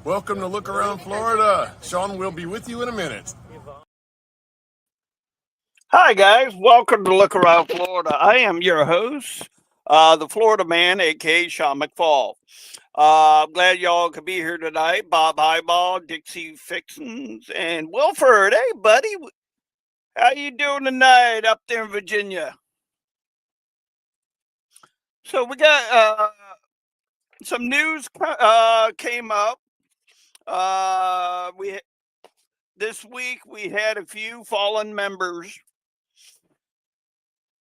Welcome to Look Around Florida. Sean will be with you in a minute. Hi, guys. Welcome to Look Around Florida. I am your host, the Florida Man, aka Sean McFall. I'm glad y'all could be here tonight. Bob Highball, Dixie Fixins, and Wilford. Hey, buddy. How you doing tonight up there in Virginia? So we got some news came up. We this week we had a few fallen members.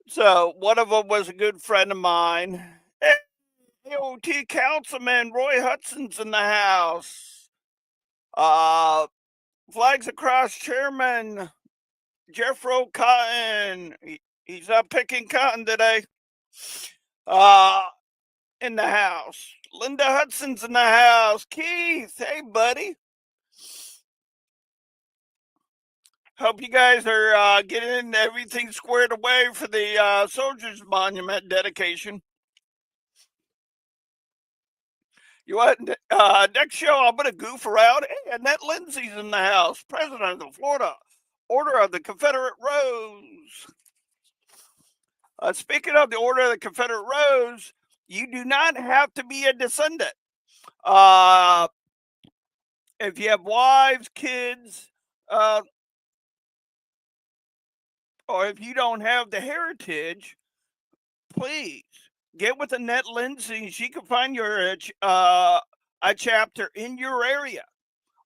So one of them was a good friend of mine. AOT Councilman Roy Hudson's in the house. Flags Across Chairman Jeffro Cotton. He's not picking cotton today. In the house. Linda Hudson's in the house. Keith, hey buddy. Hope you guys are getting everything squared away for the Soldiers Monument dedication. You what? Next show, I'm going to goof around. Hey, Annette Lindsay's in the house, president of the Florida Order of the Confederate Rose. Speaking of the Order of the Confederate Rose, you do not have to be a descendant. If you have wives, kids, or if you don't have the heritage, please get with Annette Lindsay. She can find your a chapter in your area,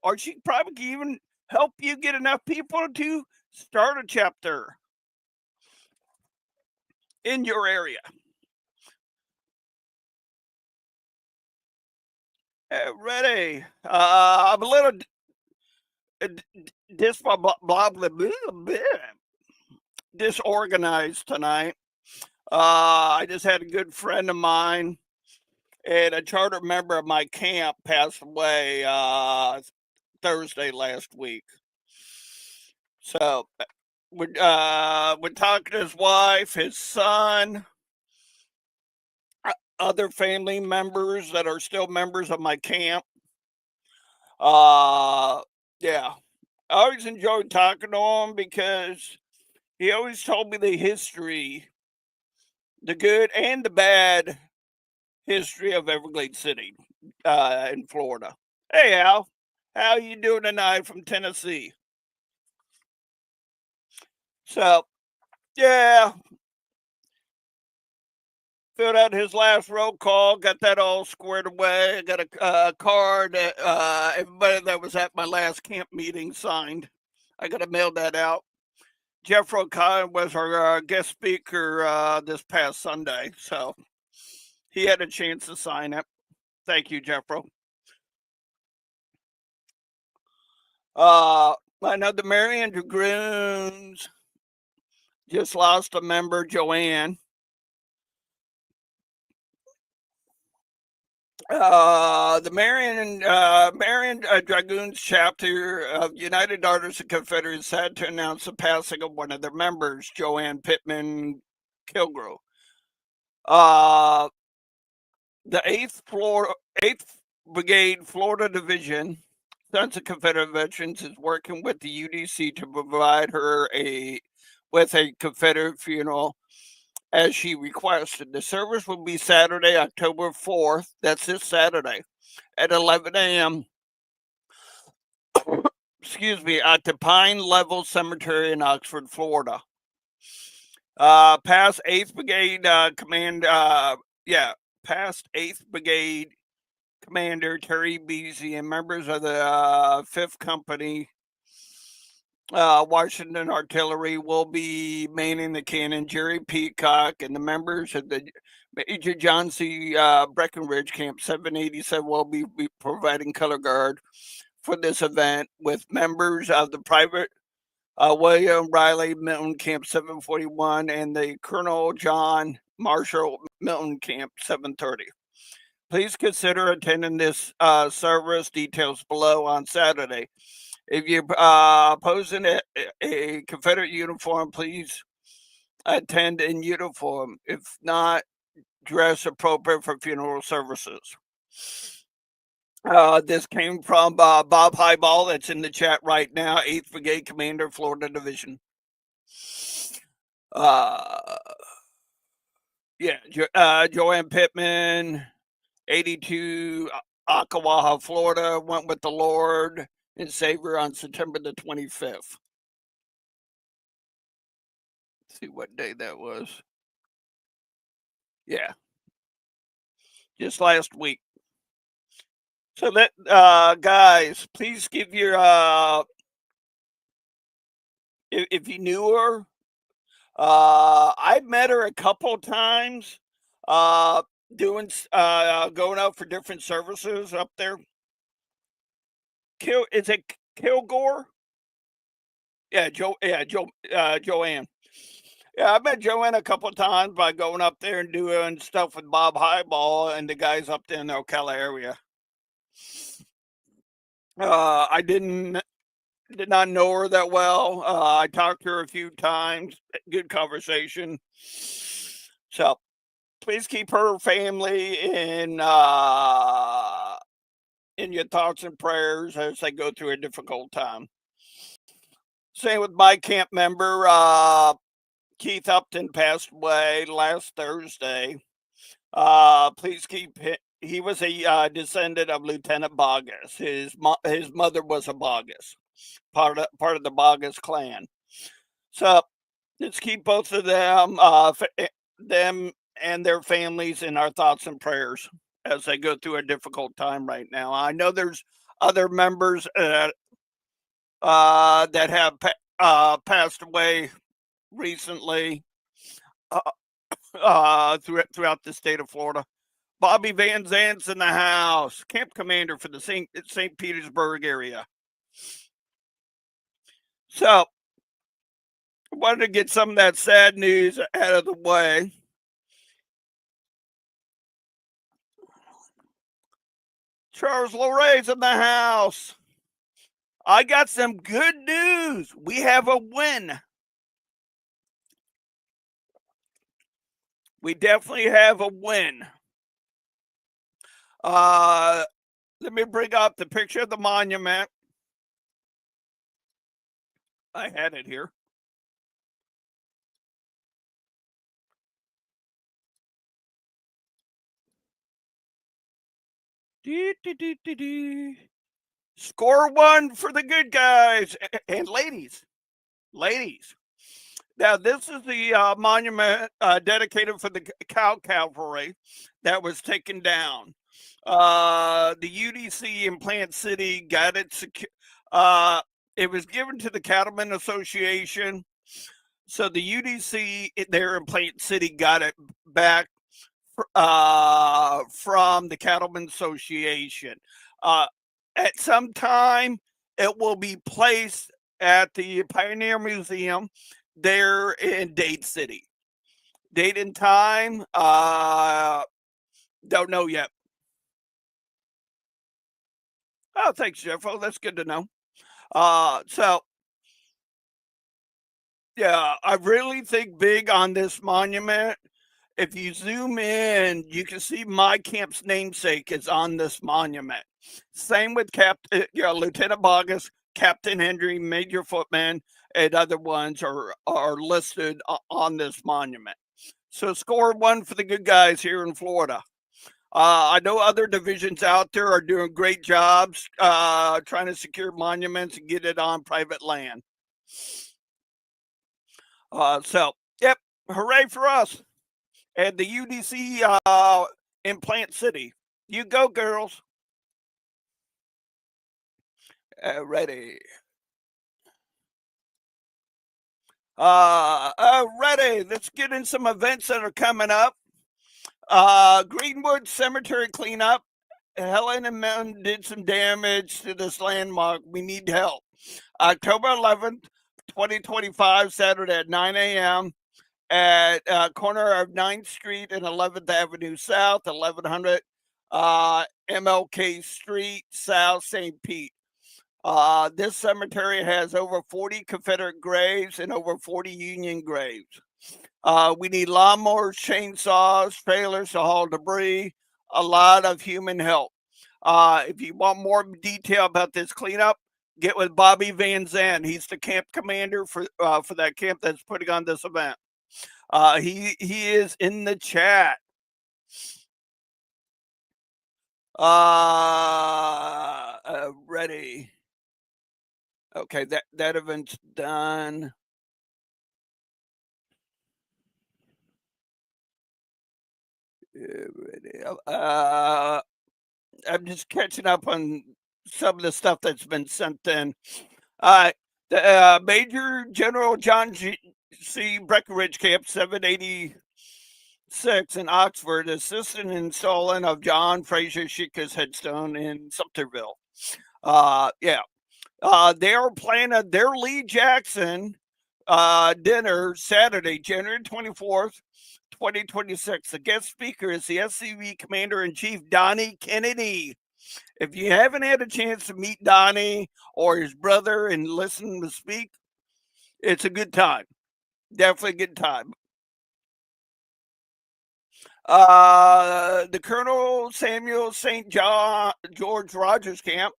or she probably can even help you get enough people to start a chapter in your area. Ready? I'm a little disorganized tonight. I just had a good friend of mine and a charter member of my camp passed away Thursday last week. So we're talking to his wife, his son, other family members that are still members of my camp. Yeah, I always enjoyed talking to him because he always told me the history, the good and the bad history of Everglades City in Florida. Hey, Al, how you doing tonight from Tennessee? So, yeah, filled out his last roll call, got that all squared away. I got a card that everybody that was at my last camp meeting signed. I got to mail that out. Jeff Rokai was our guest speaker this past Sunday, so he had a chance to sign it. Thank you, Jeffro. I know the Marion Dragoons just lost a member, Joanne. The Marion Dragoons chapter of United Daughters of Confederates had to announce the passing of one of their members, Joanne Pittman Kilgrove. The 8th Brigade Florida Division, Sons of Confederate Veterans, is working with the UDC to provide her with a Confederate funeral as she requested. The service will be Saturday, October 4th. That's this Saturday at 11 a.m. Excuse me, at the Pine Level Cemetery in Oxford, Florida. Past 8th Brigade past 8th Brigade Commander Terry Beasy and members of the 5th Company Washington Artillery will be manning the cannon. Jerry Peacock and the members of the Major John C. Breckenridge Camp 787 will be providing color guard for this event with members of the Private William Riley Milton Camp 741 and the Colonel John Marshall Milton Camp 730. Please consider attending this service. Details below on Saturday. If you're posing a Confederate uniform, please attend in uniform. If not, dress appropriate for funeral services. This came from Bob Highball. That's in the chat right now. 8th Brigade Commander, Florida Division. Joanne Pittman, 82, Ocklawaha, Florida, went with the Lord and Savior on September the 25th. Let's see what day that was. Yeah, just last week. So that guys, please give your if you knew her, I've met her a couple times, doing going out for different services up there. Is it Kilgore? Yeah, Joanne. Yeah, I met Joanne a couple times by going up there and doing stuff with Bob Highball and the guys up there in the Ocala area. I did not know her that well. I talked to her a few times. Good conversation. So please keep her family in your thoughts and prayers as they go through a difficult time. Same with my camp member, Keith Upton passed away last Thursday. Please keep him. He was a descendant of Lieutenant Boggess. His mother was a Boggess, part of the Boggess clan. So let's keep both of them, them and their families in our thoughts and prayers as they go through a difficult time right now. I know there's other members that have passed away recently throughout the state of Florida. Bobby Van Zant's in the house, camp commander for the St. Petersburg area. So I wanted to get some of that sad news out of the way. Charles Loray's in the house. I got some good news. We have a win. We definitely have a win. Let me bring up the picture of the monument. I had it here. Score one for the good guys and ladies. Now, this is the monument dedicated for the Cow Cavalry that was taken down. The UDC in Plant City got it secure. It was given to the Cattlemen Association. So the UDC there in Plant City got it back from the Cattlemen Association. At some time, it will be placed at the Pioneer Museum there in Dade City. Date and time, don't know yet. Oh, thanks, Jeff. Oh, that's good to know. So, yeah, I really think big on this monument. If you zoom in, you can see my camp's namesake is on this monument. Same with Lieutenant Boggess, Captain Henry, Major Footman, and other ones are listed on this monument. So score one for the good guys here in Florida. I know other divisions out there are doing great jobs trying to secure monuments and get it on private land. So, yep, hooray for us. And the UDC in Plant City. You go, girls. Ready. Ready. Let's get in some events that are coming up. Greenwood Cemetery cleanup. Helen and Mountain did some damage to this landmark. We need help. October 11th, 2025, Saturday at 9 a.m. at corner of 9th Street and 11th Avenue South, 1100 MLK Street, South St. Pete. This cemetery has over 40 Confederate graves and over 40 Union graves. We need lawnmowers, chainsaws, trailers to haul debris, a lot of human help. If you want more detail about this cleanup, get with Bobby Van Zandt. He's the camp commander for that camp that's putting on this event. He is in the chat. Ready. Okay, that event's done. I'm just catching up on some of the stuff that's been sent in. Major General John C. Breckinridge Camp 786 in Oxford assisted in installing of John Fraser Shika's headstone in Sumterville. They are planning their Lee Jackson dinner Saturday, January 24th, 2026. The guest speaker is the SCV Commander-in-Chief, Donnie Kennedy. If you haven't had a chance to meet Donnie or his brother and listen to speak, it's a good time. Definitely a good time. The Colonel Samuel St. George Rogers Camp,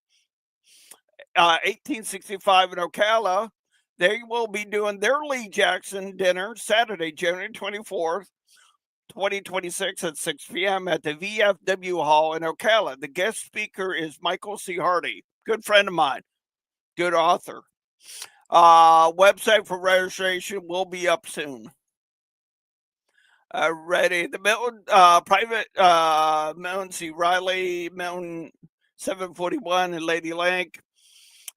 1865 in Ocala. They will be doing their Lee Jackson dinner Saturday, January 24th, 2026 at 6 p.m. at the VFW Hall in Ocala. The guest speaker is Michael C. Hardy, good friend of mine, good author. Website for registration will be up soon. Ready. The Milton private Mountain C. Riley, Mountain 741 and Lady Lake.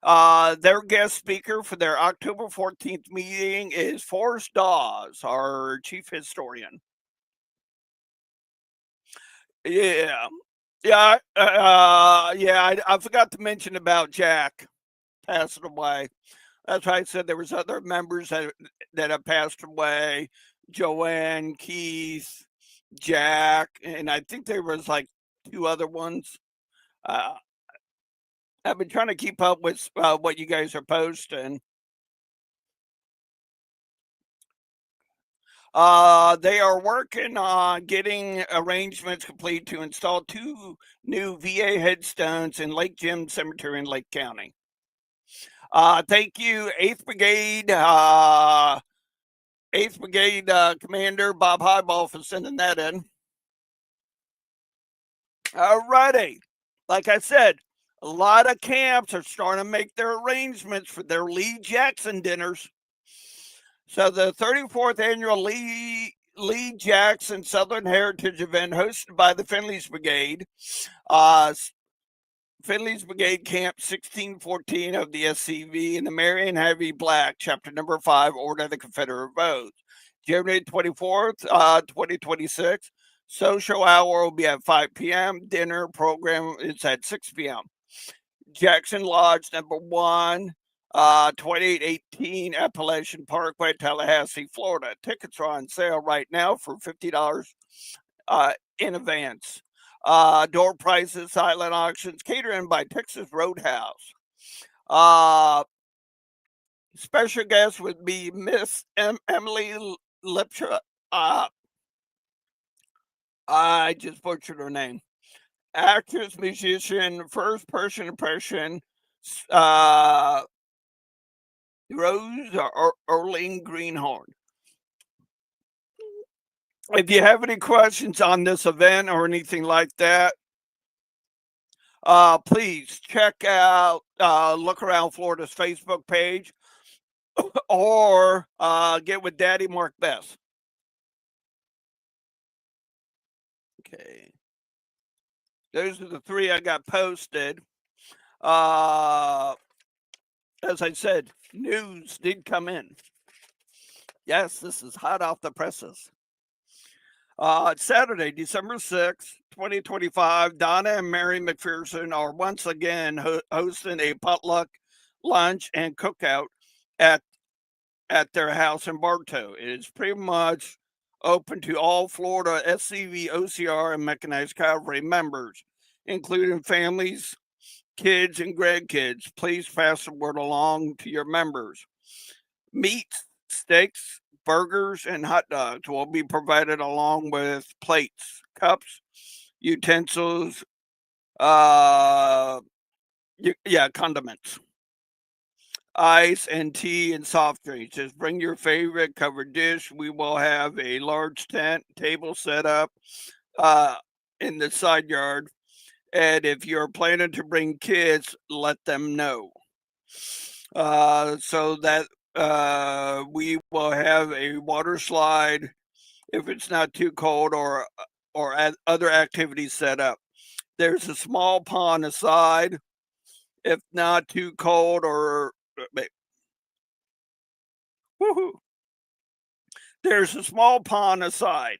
Their guest speaker for their October 14th meeting is Forrest Dawes, our chief historian. Yeah. I forgot to mention about Jack passing away. That's why I said there was other members that have passed away. Joanne, Keith, Jack, and I think there was like 2 other ones. I've been trying to keep up with what you guys are posting. They are working on getting arrangements complete to install 2 new VA headstones in Lake Jim Cemetery in Lake County. Thank you, 8th Brigade, 8th Brigade Commander Bob Highball for sending that in. Alrighty. Like I said, a lot of camps are starting to make their arrangements for their Lee Jackson dinners. So the 34th annual Lee Jackson Southern Heritage event hosted by the Finley's Brigade, Finley's Brigade Camp 1614 of the SCV in the Marion Harvey Black, Chapter Number 5, Order of the Confederate Votes. January 24th, 2026. Social hour will be at 5 p.m. Dinner program is at 6 p.m. Jackson Lodge Number 1, 2818 Appalachian Parkway, Tallahassee, Florida. Tickets are on sale right now for $50 in advance. Door prices, silent auctions, catering by Texas Roadhouse. Special guest would be Miss Emily Lipsha. I just butchered her name. Actress, musician, first person impression, Rose Erling Greenhorn. If you have any questions on this event or anything like that, please check out Look Around Florida's Facebook page or get with Daddy Mark Best. Okay. Those are the 3 I got posted. As I said, news did come in. Yes, this is hot off the presses. Saturday, December 6th, 2025, Donna and Mary McPherson are once again hosting a potluck lunch and cookout at their house in Bartow. It is pretty much open to all Florida SCV, OCR, and Mechanized Cavalry members, including families, kids, and grandkids. Please pass the word along to your members. Meat, steaks, burgers, and hot dogs will be provided along with plates, cups, utensils, Condiments, ice and tea and soft drinks. Just bring your favorite covered dish. We will have a large tent table set up uh, in the side yard. And if you're planning to bring kids, let them know so that we will have a water slide if it's not too cold, or other activities set up. There's a small pond aside if not too cold or woohoo. There's a small pond aside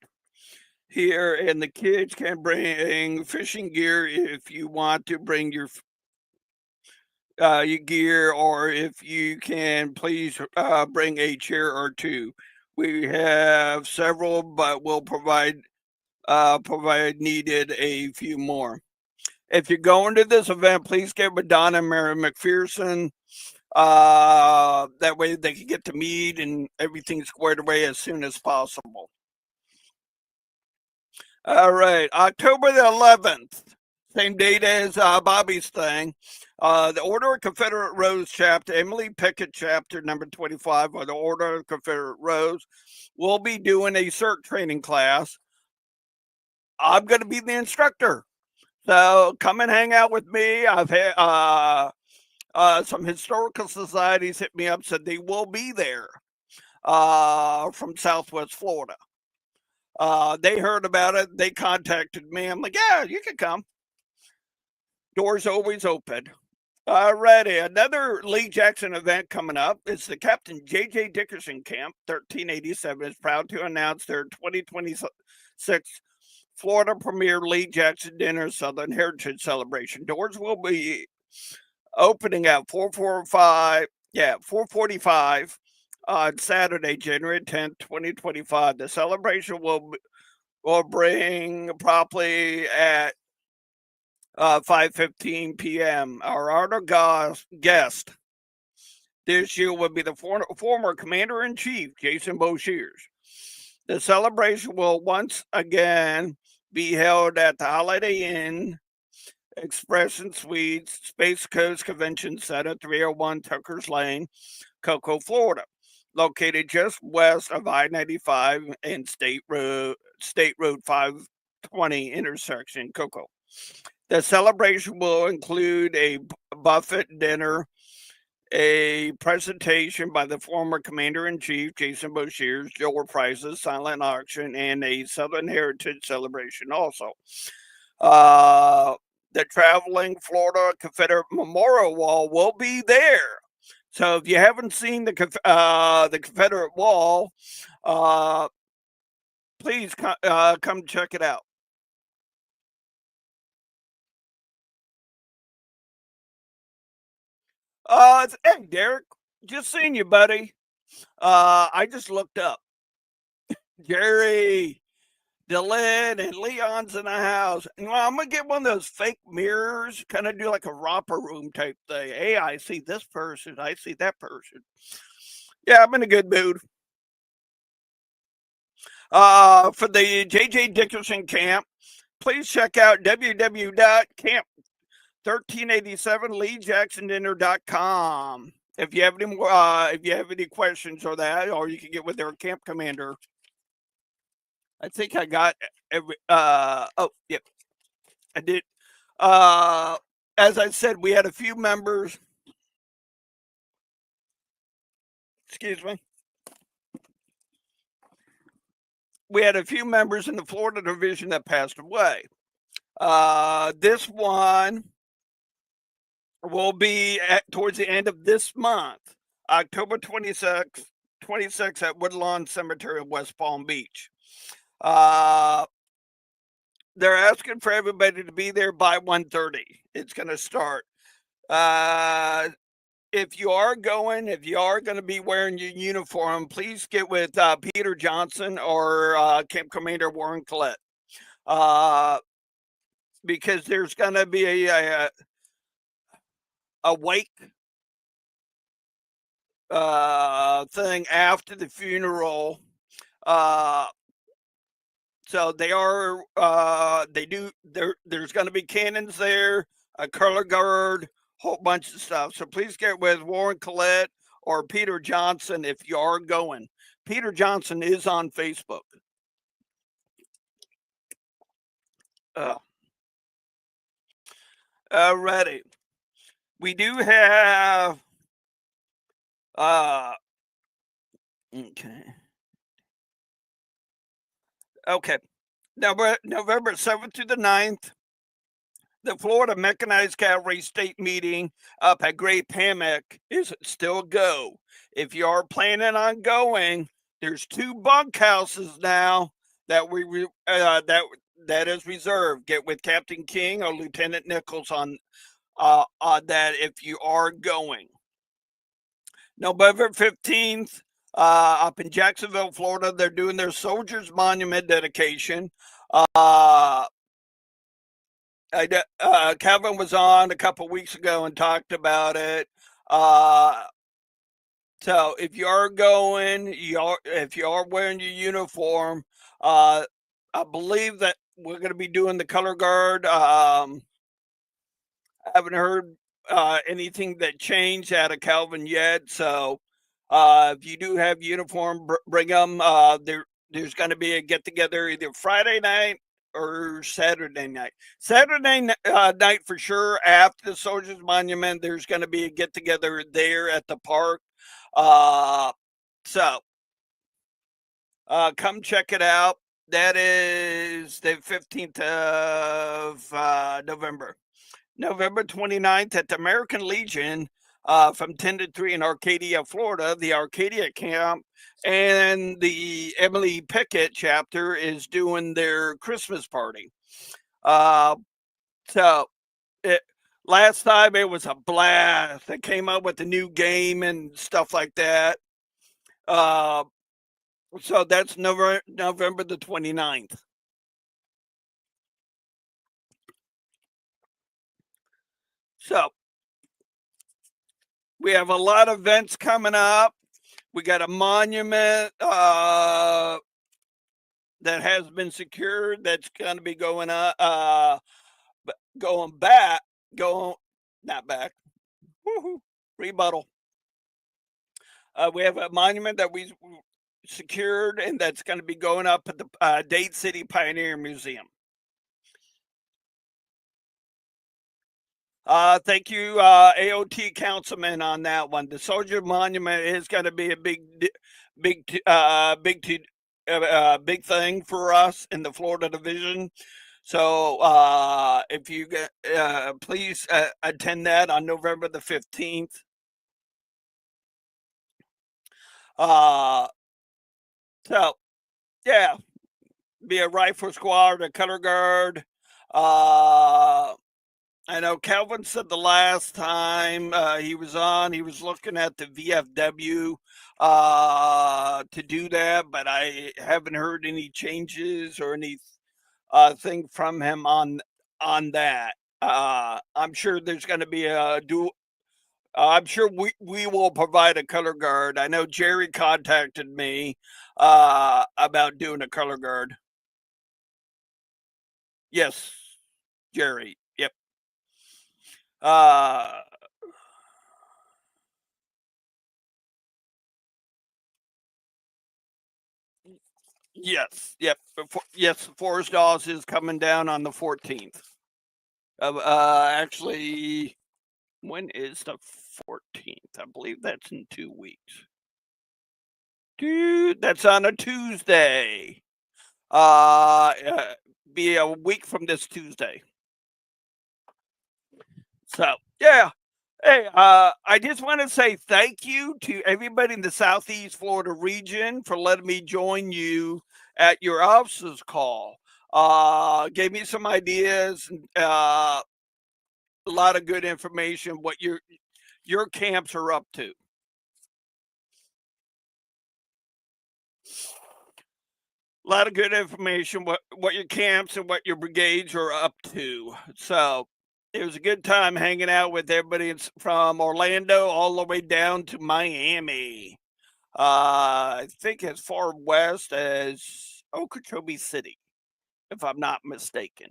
here, and the kids can bring fishing gear if you want to bring your gear, or if you can, please bring a chair or two. We have several, but we'll provide needed a few more. If you're going to this event, please get with Donna and Mary McPherson. That way they can get to meet and everything squared away as soon as possible. All right, October the 11th, same date as Bobby's thing. The Order of Confederate Rose chapter, Emily Pickett chapter number 25, or the Order of Confederate Rose, will be doing a CERT training class. I'm going to be the instructor. So come and hang out with me. I've had some historical societies hit me up, said they will be there from Southwest Florida. They heard about it. They contacted me. I'm like, yeah, you can come. Doors always open. Alrighty, another Lee Jackson event coming up. It's the Captain J.J. Dickerson Camp 1387 is proud to announce their 2026 Florida Premier Lee Jackson Dinner Southern Heritage Celebration. Doors will be opening at 4:45 on Saturday, January 10th, 2025. The celebration will bring promptly at 5:15 p.m. Our honored guest this year will be the former Commander-in-Chief, Jason Boshears. The celebration will once again be held at the Holiday Inn Expression Suites, Space Coast Convention Center, 301 Tuckers Lane, Cocoa, Florida, located just west of I-95 and State Road 520 intersection, Cocoa. The celebration will include a buffet dinner, a presentation by the former Commander-in-Chief, Jason Boshears, door prizes, silent auction, and a Southern Heritage celebration also. The traveling Florida Confederate Memorial Wall will be there. So if you haven't seen the Confederate Wall, please come check it out. Hey, Derek, just seen you, buddy. I just looked up. Jerry, Dylan, and Leon's in the house. And I'm gonna get one of those fake mirrors, kind of do like a romper room type thing. Hey, I see this person. I see that person. Yeah, I'm in a good mood. For the J.J. Dickerson Camp, please check out www.camp1387leejacksondinner.com. If you have any more, if you have any questions or that, or you can get with their camp commander. I think I got every. Oh, yep, I did. As I said, we had a few members. Excuse me. We had a few members in the Florida division that passed away. This one will be towards the end of this month, October 26th at Woodlawn Cemetery of West Palm Beach. They're asking for everybody to be there by 1:30. It's going to start. If you are going to be wearing your uniform, please get with Peter Johnson or Camp Commander Warren Collette, because there's going to be a wake thing after the funeral. So So they are, there's going to be cannons there, a color guard, whole bunch of stuff. So please get with Warren Collette or Peter Johnson if you are going. Peter Johnson is on Facebook. Alrighty. We do have, okay. November 7th to the 9th, the Florida Mechanized Cavalry State Meeting up at Great Hammock is still go. If you are planning on going, there's 2 bunkhouses now that that is reserved. Get with Captain King or Lieutenant Nichols on that if you are going. November 15th, up in Jacksonville, Florida, they're doing their Soldiers Monument dedication. Calvin was on a couple weeks ago and talked about it. So if you are going, if you are wearing your uniform, I believe that we're going to be doing the color guard. I haven't heard anything that changed out of Calvin yet. So if you do have uniform, bring them. There's going to be a get together either Friday night or Saturday night. Saturday night for sure. After the Soldiers Monument, there's going to be a get together there at the park. So come check it out. That is the 15th of November. November 29th at the American Legion from 10 to 3 in Arcadia, Florida. The Arcadia camp and the Emily Pickett chapter is doing their Christmas party. Last time it was a blast. They came up with a new game and stuff like that. So that's November the 29th. So we have a lot of events coming up. We got a monument that has been secured that's going to be going up, not back. Woo-hoo, rebuttal. We have a monument that we secured and that's going to be going up at the Dade City Pioneer Museum. Thank you, AOT councilman, on that one. The Soldier Monument is going to be a big thing for us in the Florida division. So if you get, please attend that on November the 15th. So yeah, be a rifle squad, a color guard. I know Calvin said the last time he was on, he was looking at the VFW to do that, but I haven't heard any changes or any thing from him on that. I'm sure there's going to be a dual. I'm sure we will provide a color guard. I know Jerry contacted me about doing a color guard. Yes, Jerry. Yep. Yes. Yep. Yes, Forest Dawes is coming down on the 14th. Actually, when is the 14th? I believe that's in 2 weeks. Dude, that's on a Tuesday. Be a week from this Tuesday. So yeah. Hey, I just want to say thank you to everybody in the Southeast Florida region for letting me join you at your officer's call. Gave me some ideas, a lot of good information what your camps are up to. A lot of good information what your camps and what your brigades are up to. So it was a good time hanging out with everybody from Orlando all the way down to Miami. I think as far west as Okeechobee City. if I'm not mistaken.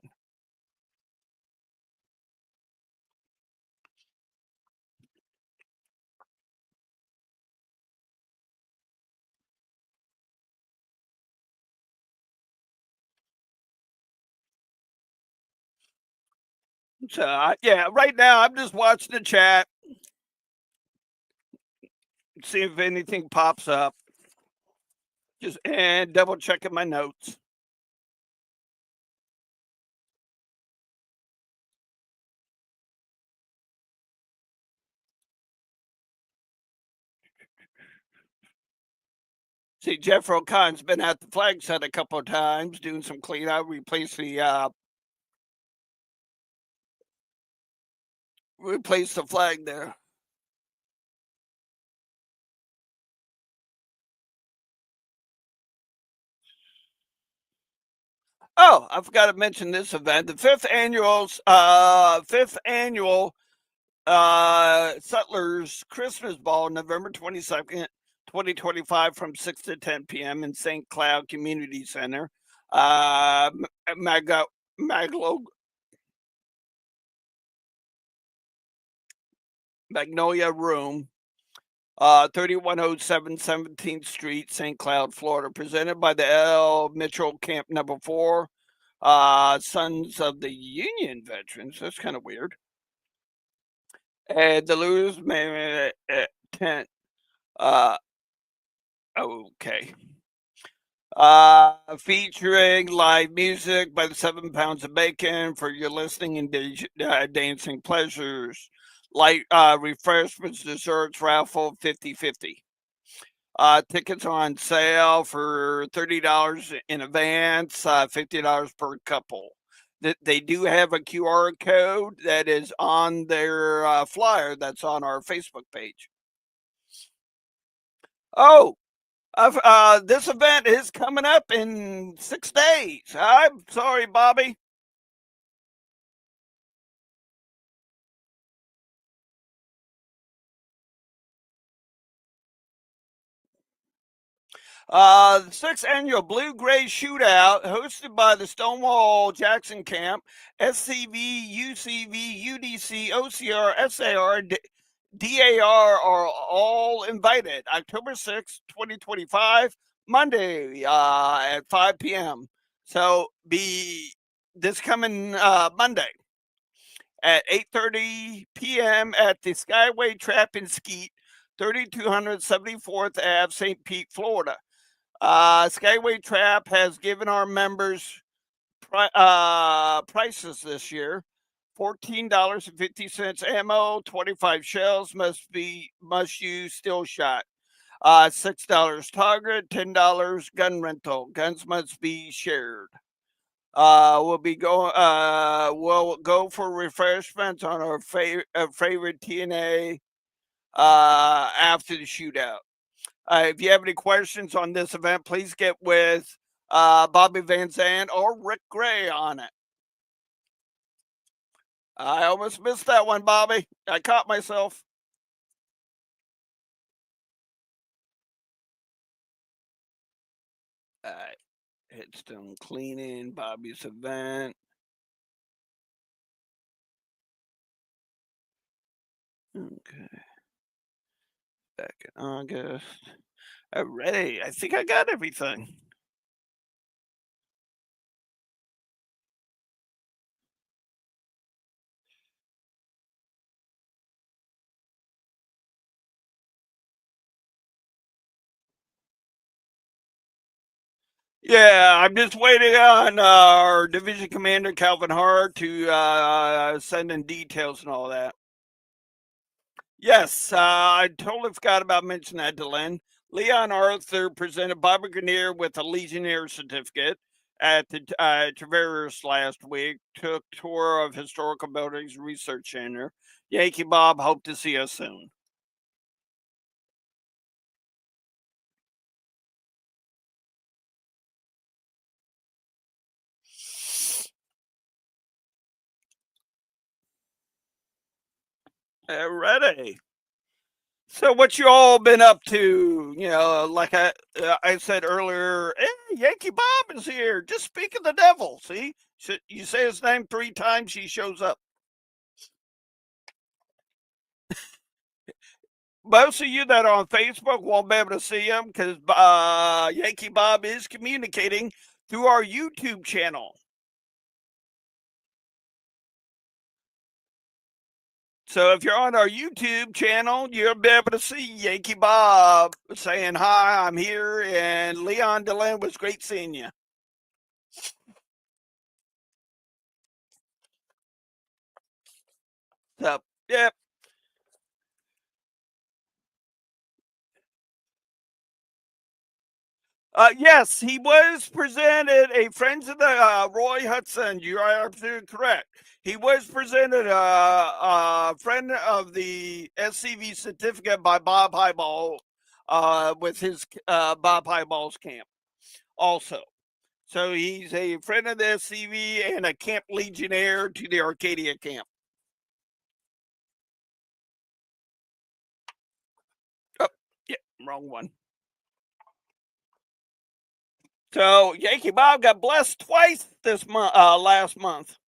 So yeah, right now I'm just watching the chat, see if anything pops up, just and double checking my notes. See, Jeff O'Connor's been at the flag set a couple of times doing some cleanup, replace the flag there. Oh, I forgot to mention this event. The fifth annual Settlers Christmas Ball, November 22nd, 2025, from 6 to 10 p.m. in St. Cloud Community Center. Maglo Magnolia Room, 3107 17th Street, St. Cloud, Florida. Presented by the L. Mitchell Camp Number 4, Sons of the Union Veterans. That's kind of weird. And the Lewis tent. Okay. Featuring live music by the 7 Pounds of Bacon for your listening and dancing pleasures. Light refreshments, desserts, raffle, 50/50. Tickets are on sale for $30 in advance, $50 per couple. They do have a QR code that is on their flyer that's on our Facebook page. Oh, this event is coming up in 6 days. I'm sorry, Bobby. The 6th annual Blue Gray Shootout, hosted by the Stonewall Jackson Camp, SCV, UCV, UDC, OCR, SAR, DAR are all invited. October 6th, 2025, Monday at 5 p.m. So be this coming Monday at 8:30 p.m. at the Skyway Trap and Skeet, 3274th Ave, St. Pete, Florida. Skyway Trap has given our members prices this year. $14.50 ammo, 25 shells must use still shot. $6 target, $10 gun rental. Guns must be shared. We'll go for refreshments on our favorite TNA after the shootout. If you have any questions on this event, please get with Bobby Van Zandt or Rick Gray on it. I almost missed that one, Bobby. I caught myself. All right. Headstone cleaning, Bobby's event. Okay. Back in August. All right. I think I got everything. Yeah, I'm just waiting on our division commander, Calvin Hart, to send in details and all that. Yes, I totally forgot about mentioning that to Lynn. Leon Arthur presented Bobby Grenier with a Legionnaire certificate at the Traverse last week. Took tour of Historical Buildings Research Center. Yankee Bob, hope to see us soon. Ready. So what you all been up to? You know, like I said earlier, Yankee Bob is here. Just speak of the devil. See, you say his name 3 times, he shows up. Most of you that are on Facebook won't be able to see him because Yankee Bob is communicating through our YouTube channel. So if you're on our YouTube channel, you'll be able to see Yankee Bob saying, "Hi, I'm here," and Leon Deland was great seeing you. So, yep. Yes, he was presented a Friends of the Roy Hudson. You are absolutely correct. He was presented a friend of the SCV certificate by Bob Highball with his Bob Highball's camp also. So he's a friend of the SCV and a camp legionnaire to the Arcadia camp. Oh, yeah, wrong one. So Yankee Bob got blessed twice this month, last month.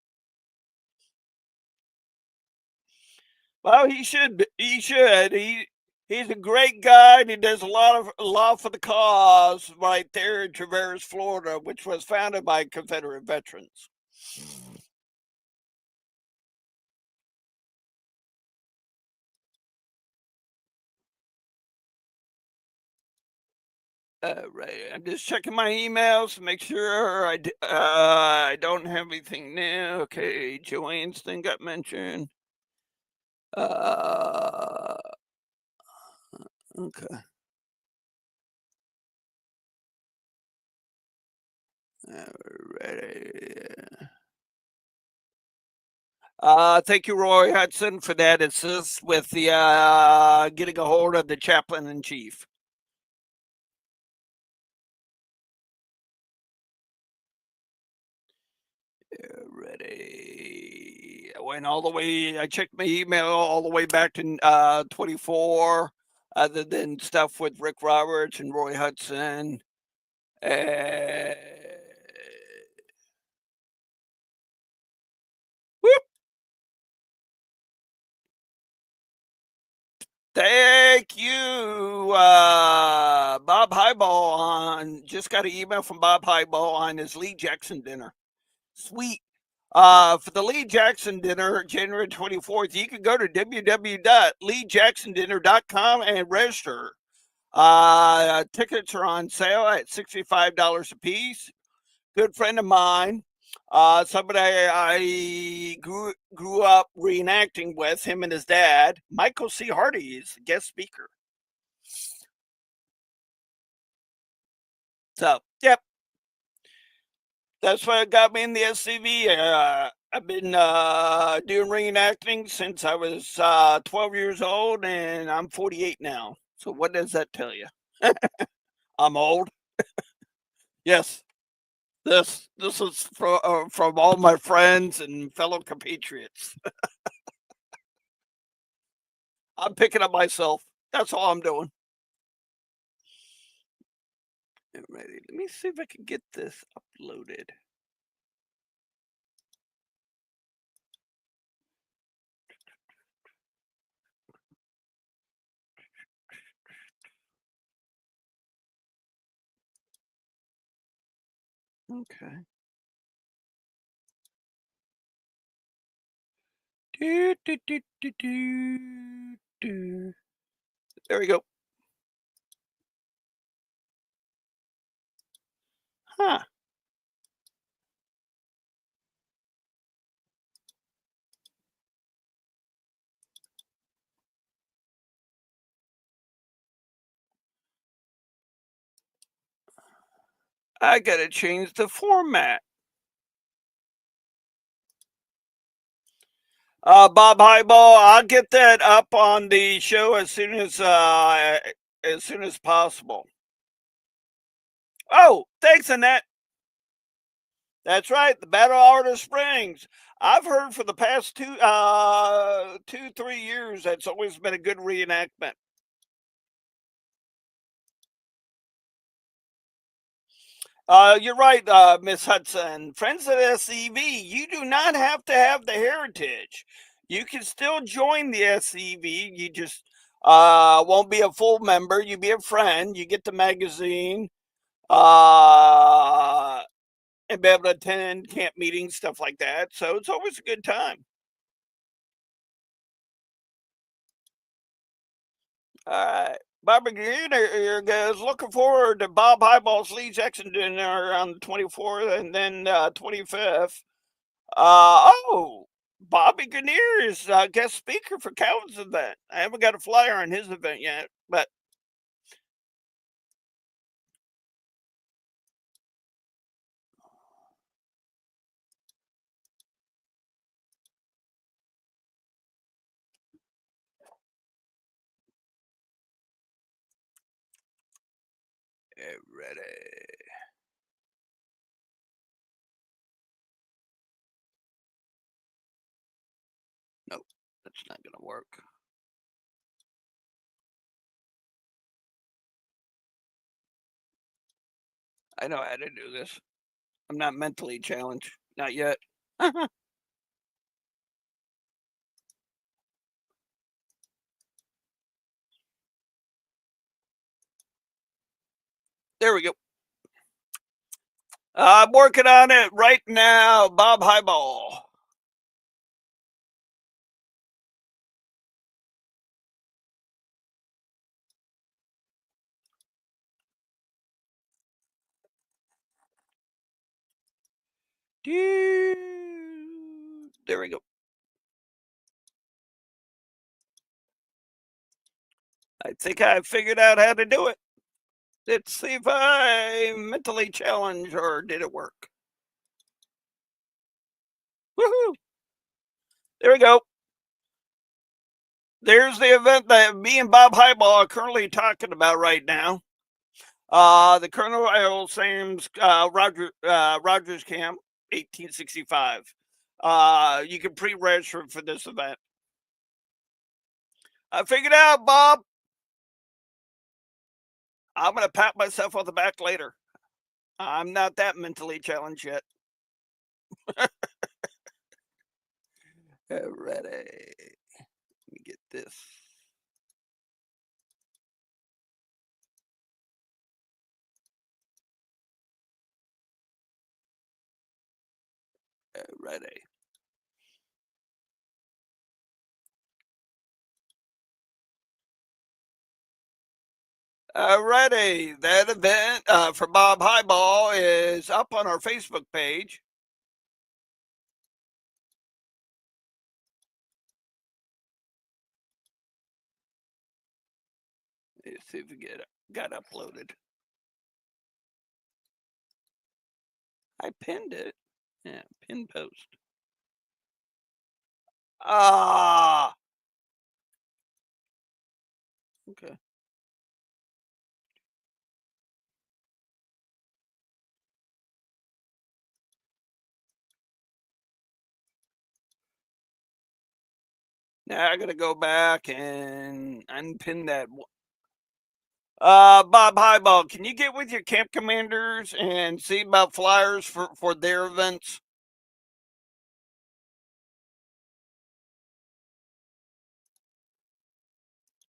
Well, he should. He should. He's a great guy, and he does a lot for the cause right there in Traverse, Florida, which was founded by Confederate veterans. Right. I'm just checking my emails to make sure I don't have anything new. Okay, Joanne's thing got mentioned. Okay. Alrighty. Thank you, Roy Hudson, for that assist with the getting a hold of the chaplain in chief. Ready. I went all the way. I checked my email all the way back to 24. Other than stuff with Rick Roberts and Roy Hudson. Whoop. Thank you, Bob Highball. Just got an email from Bob Highball on his Lee Jackson dinner. Sweet. For the Lee Jackson dinner, January 24th, you can go to www.leejacksondinner.com and register. Tickets are on sale at $65 a piece. Good friend of mine, somebody I grew up reenacting with, him and his dad, Michael C. Hardy, is the guest speaker. So, yep. That's what got me in the SCV. I've been doing reenacting since I was 12 years old, and I'm 48 now. So what does that tell you? I'm old. Yes. This is from all my friends and fellow compatriots. I'm picking up myself. That's all I'm doing. Ready. Let me see if I can get this uploaded. Okay. There we go. Huh. I gotta change the format. Bob Highball, I'll get that up on the show as soon as possible. Oh, thanks, Annette. That's right, the Battle of Artist Springs. I've heard for the past 3 years that's always been a good reenactment. You're right, Miss Hudson. Friends of SCV, you do not have to have the heritage. You can still join the SCV. You just won't be a full member. You be a friend. You get the magazine, uh, and be able to attend camp meetings, stuff like that. So it's always a good time. All right. Barbara Greener goes, looking forward to Bob Highball's Lee Jackson dinner on the 24th and then 25th. Bobby Grenier is guest speaker for Calvin's event. I haven't got a flyer on his event yet, but ready. Nope, that's not gonna work. I know how to do this. I'm not mentally challenged. Not yet. There we go. I'm working on it right now, Bob Highball. There we go. I think I figured out how to do it. Let's see if I mentally challenged or did it work. Woohoo! There we go. There's the event that me and Bob Highball are currently talking about right now. The Colonel Sam's Rogers Camp, 1865. You can pre-register for this event. I figured out, Bob. I'm gonna pat myself on the back later. I'm not that mentally challenged yet. Ready. Let me get this. Ready. Alrighty, that event for Bob Highball is up on our Facebook page. Let's see if we got uploaded. I pinned it. Yeah, pin post. Ah. Okay. Now I gotta go back and unpin that. Bob Highball, can you get with your camp commanders and see about flyers for their events?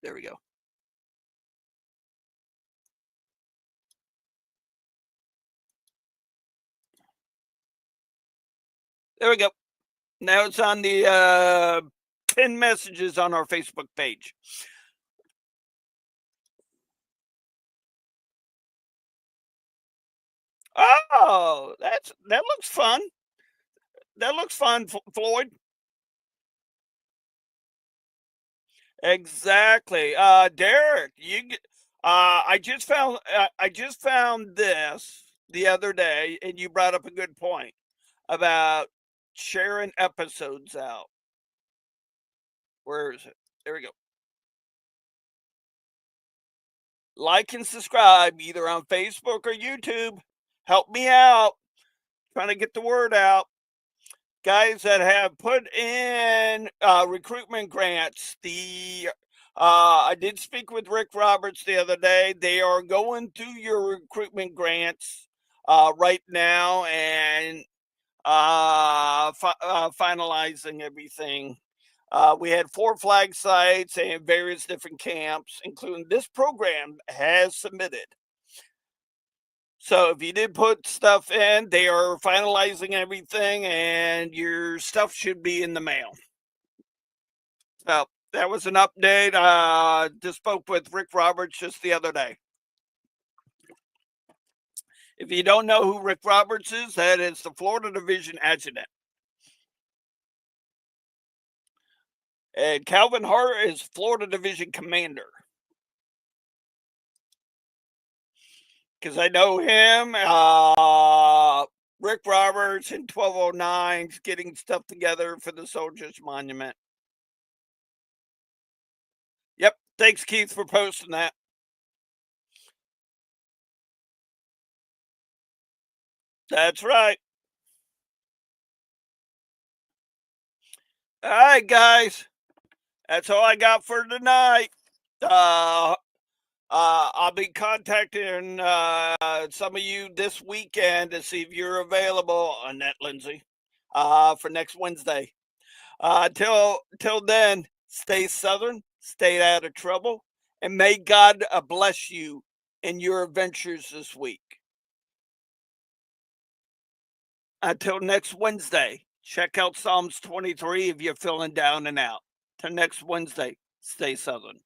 There we go. There we go. Now it's on the pinned messages on our Facebook page. Oh, that looks fun. That looks fun, Floyd. Exactly. Derek, I just found this the other day, and you brought up a good point about sharing episodes out. Where is it? There we go. Like and subscribe either on Facebook or YouTube. Help me out. Trying to get the word out. Guys that have put in recruitment grants. I did speak with Rick Roberts the other day. They are going through your recruitment grants. right now and finalizing everything. We had 4 flag sites and various different camps, including this program has submitted. So if you did put stuff in, they are finalizing everything, and your stuff should be in the mail. So that was an update. Just spoke with Rick Roberts just the other day. If you don't know who Rick Roberts is, that is the Florida Division Adjutant. And Calvin Hart is Florida Division Commander. Because I know him, Rick Roberts in 1209 getting stuff together for the Soldiers Monument. Yep. Thanks, Keith, for posting that. That's right. All right, guys. That's all I got for tonight. I'll be contacting some of you this weekend to see if you're available, Annette Lindsay, for next Wednesday. Till then, stay Southern, stay out of trouble, and may God bless you in your adventures this week. Until next Wednesday, check out Psalms 23 if you're feeling down and out. Till next Wednesday, stay Southern.